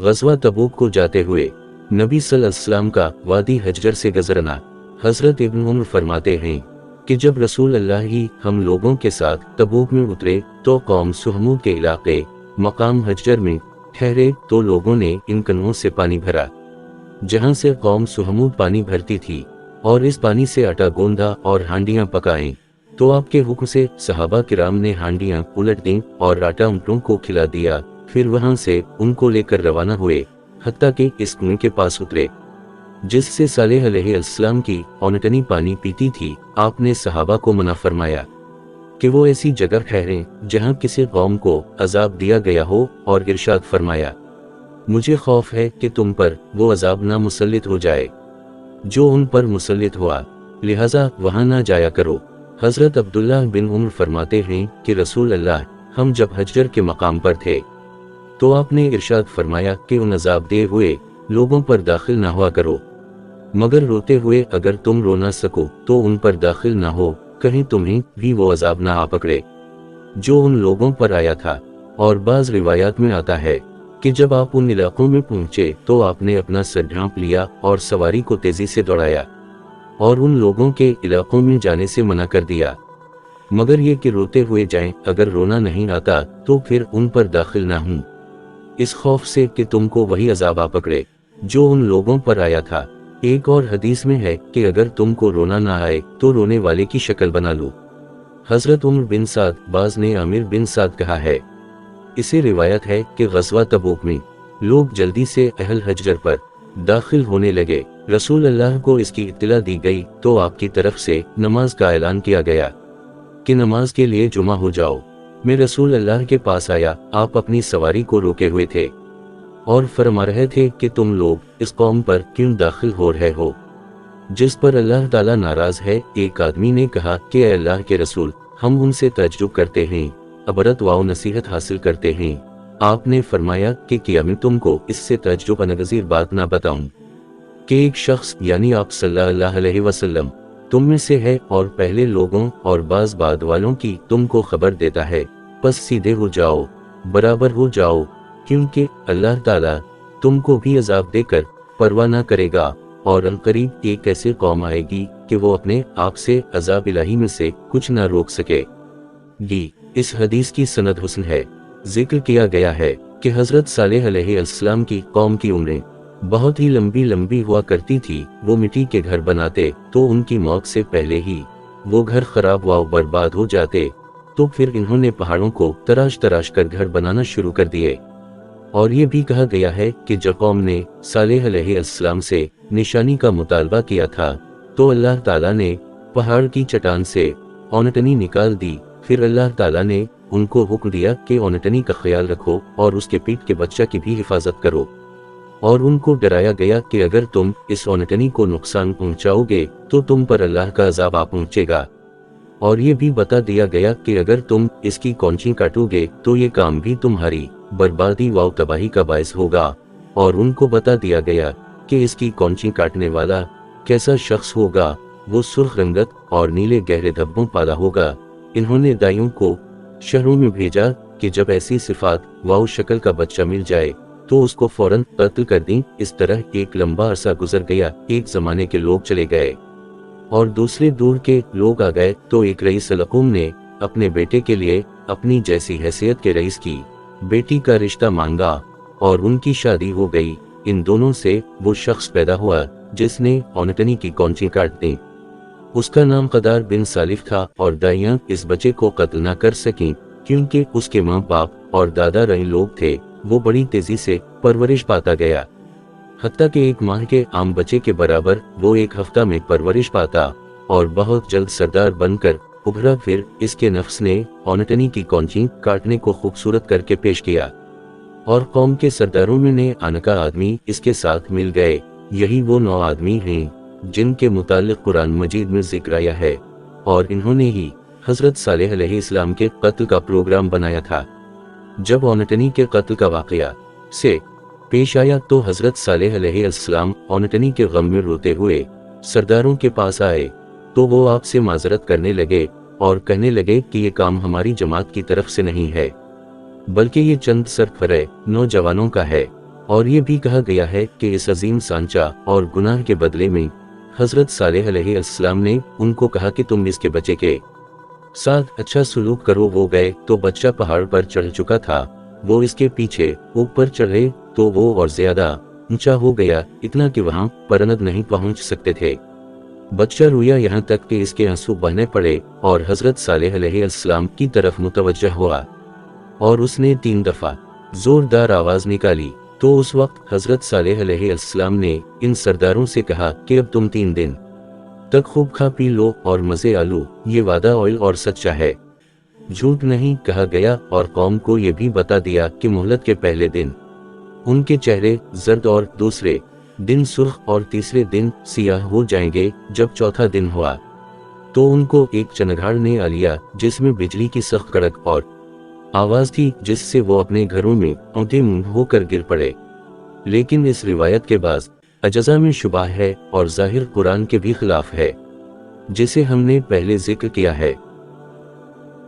ग़ज़वा तबूक को जाते हुए नबी सल्लल्लाहु अलैहि वसल्लम का वादी हजर से गुज़रना। हज़रत इब्न उमर फरमाते हैं कि जब रसूल अल्लाह ही हम लोगों के साथ तबूक में उतरे तो कौम सुहमूद के इलाके मकाम हजर में ठहरे तो लोगों ने इन कनुओं से पानी भरा जहां से कौम सुहमूद पानी भरती थी, और इस पानी से आटा गूंदा और हांडियां पकाएं। तो आपके हुक्म से सहाबा किराम ने हांडियां उलट दी और आटा ऊँटों को खिला दिया। फिर वहां से उनको लेकर रवाना हुए हत्ता कि इस कुएं के पास उतरे जिससे सालेह अलैहिस्सलाम की औनटनी पानी पीती थी। आपने सहाबा को मना फरमाया कि वो ऐसी जगह ठहरें जहां किसी कौम को अजाब दिया गया हो, और इरशाद फरमाया, मुझे खौफ है कि तुम पर वो अजाब ना मुसल्लित हो जाए जो उन पर मुसल्लित हुआ, लिहाजा वहां ना जाया करो। हजरत अब्दुल्ला बिन उमर फरमाते हैं कि रसूल अल्लाह हम जब हजर के मकाम पर थे तो आपने इरशाद फरमाया कि उन अजाब दे हुए लोगों पर दाखिल ना हुआ करो, मगर रोते हुए अगर तुम रो ना सको तो उन पर दाखिल ना हो, कहीं तुम्हें भी वो अजाब ना आ पकड़े जो उन लोगों पर आया था। और बाज़ रिवायात में आता है कि जब आप उन इलाकों में पहुंचे तो आपने अपना सर ढांप लिया और सवारी को तेजी से दौड़ाया और उन लोगों के इलाकों में जाने से मना कर दिया, मगर ये कि रोते हुए जाएं, अगर रोना नहीं आता तो फिर उन पर दाखिल ना हूं, इस खौफ से कि तुमको वही अजाब आ पकड़े जो उन लोगों पर आया था। एक और हदीस में है कि अगर तुमको रोना ना आए तो रोने वाले की शक्ल बना लो। हजरत उमर बिन साद, बाज ने आमिर बिन साद कहा है। इसे रिवायत है कि ग़ज़वा तबूक में लोग जल्दी से अहल हजर पर दाखिल होने लगे। रसूल अल्लाह को इसकी इत्तला दी गई तो आपकी तरफ से नमाज का ऐलान किया गया कि नमाज के लिए जुमा हो जाओ। मैं रसूल अल्लाह के पास आया, आप अपनी सवारी को रोके हुए थे और फरमा रहे थे कि तुम लोग इस कौम पर क्यों दाखिल हो रहे हो जिस पर अल्लाह ताला नाराज है। एक आदमी ने कहा कि अल्लाह के रसूल, हम उनसे तअज्जुब करते हैं, अबरत व नसीहत हासिल करते हैं। आपने फरमाया कि क्या मैं तुमको इससे तअज्जुब नगज़ीर बात ना बताऊं कि एक शख्स यानी आप सल्लल्लाहु अलैहि वसल्लम तुम में से है और पहले लोगों और बाज़ बाद वालों की तुमको खबर देता है, बस सीधे हो जाओ, बराबर हो जाओ, क्योंकि अल्लाह ताला तुमको भी अजाब देकर परवाह न करेगा, और अनकरीब एक ऐसी कौम आएगी कि वो अपने आप से अजाब इलाही में से कुछ न रोक सके। इस हदीस की सनद हुस्न है। जिक्र किया गया है कि हजरत सालेह अलैहिस्सलाम की कौम की उम्रें बहुत ही लंबी लंबी हुआ करती थी। वो मिट्टी के घर बनाते तो उनकी मौत से पहले ही वो घर खराब व बर्बाद हो जाते, तो फिर इन्होंने पहाड़ों को तराश तराश कर घर बनाना शुरू कर दिए। और ये भी कहा गया है कि जब कौम ने सालेह अलैहिस्सलाम से निशानी का मुतालबा किया था तो अल्लाह ताला ने पहाड़ की चट्टान से औनटनी निकाल दी। फिर अल्लाह ताला ने उनको हुक्म दिया कि औनटनी का ख्याल रखो और उसके पीठ के बच्चा की भी हिफाजत करो, और उनको डराया गया कि अगर तुम इस औनटनी को नुकसान पहुंचाओगे तो तुम पर अल्लाह का अजाब आ पहुंचेगा। और ये भी बता दिया गया कि अगर तुम इसकी कौंची काटोगे तो ये काम भी तुम्हारी बर्बादी व तबाही का बायस होगा। और उनको बता दिया गया कि इसकी कौंची काटने वाला कैसा शख्स होगा, वो सुर्ख रंगत और नीले गहरे धब्बों वाला होगा। इन्होंने दाइयों को शहरों में भेजा कि जब ऐसी सिफात व शक्ल का बच्चा मिल जाए तो उसको फौरन कत्ल कर दें। इस तरह एक लंबा अरसा गुजर गया। एक जमाने के लोग चले गए और दूसरे दूर के लोग आ गए, तो एक रईस अलकुम ने अपने बेटे के लिए अपनी जैसी हैसियत के रईस की बेटी का रिश्ता मांगा और उनकी शादी हो गई। इन दोनों से वो शख्स पैदा हुआ जिसने औनटनी की कौंची काट दी। उसका नाम कदार बिन सालिफ था, और दाइयां इस बच्चे को कत्ल न कर सकीं क्योंकि उसके माँ बाप और दादा रही लोग थे। वो बड़ी तेजी से परवरिश पाता गया, हत्ता कि एक माह के आम बच्चे के बराबर वो एक हफ्ता में परवरिश पाता और बहुत जल्द सरदार बनकर उभरा। फिर इसके नफ्स ने औनटनी की कौंची काटने को खूबसूरत करके पेश किया और कौम के सरदारों में ने अनका आदमी इसके साथ मिल गए। यही वो 9 आदमी हैं जिनके मुतालिक कुरान मजीद में जिक्र आया है, और इन्होंने ही हजरत सालेह अलैहिस्सलाम के कत्ल का प्रोग्राम बनाया था। जब औनटनी के कत्ल का वाकया से पेश आया तो हजरत सालेह अलैहिस्सलाम औनटनी के गम में रोते हुए सरदारों के पास आए, तो वो आपसे माजरत करने लगे और कहने लगे कि ये काम हमारी जमात की तरफ से नहीं है, बल्कि ये चंद सरफरे नौजवानों का है। اور یہ بھی کہا گیا ہے کہ اس عظیم سانچہ اور گناہ کے بدلے میں حضرت صالح علیہ السلام نے ان کو کہا کہ تم اس کے بچے کے ساتھ اچھا سلوک کرو۔ وہ گئے تو بچہ پہاڑ پر چڑھ چکا تھا، وہ اس کے پیچھے اوپر چڑھے تو وہ اور زیادہ اونچا ہو گیا، اتنا کہ وہاں پرند نہیں پہنچ سکتے تھے۔ بچہ رویا یہاں تک کہ اس کے آنسو بہنے پڑے اور حضرت صالح علیہ السلام کی طرف متوجہ ہوا اور اس نے 3 دفعہ زوردار آواز نکالی۔ تو اس وقت حضرت صالح علیہ السلام نے ان سرداروں سے کہا کہ اب تم 3 دن تک خوب کھا پی لو اور مزے آلو، یہ وعدہ اوئل اور سچا ہے، جھوٹ نہیں کہا گیا۔ اور قوم کو یہ بھی بتا دیا کہ مہلت کے پہلے دن ان کے چہرے زرد اور دوسرے دن سرخ اور تیسرے دن سیاہ ہو جائیں گے۔ جب چوتھا دن ہوا تو ان کو ایک چنگھاڑ نے آ لیا جس میں بجلی کی سخت کڑک اور آواز تھی، جس سے وہ اپنے گھروں میں اونٹے منہ ہو کر گر پڑے۔ لیکن اس روایت کے بعض اجزاء میں شبہ ہے اور ظاہر قرآن کے بھی خلاف ہے، جسے ہم نے پہلے ذکر کیا ہے۔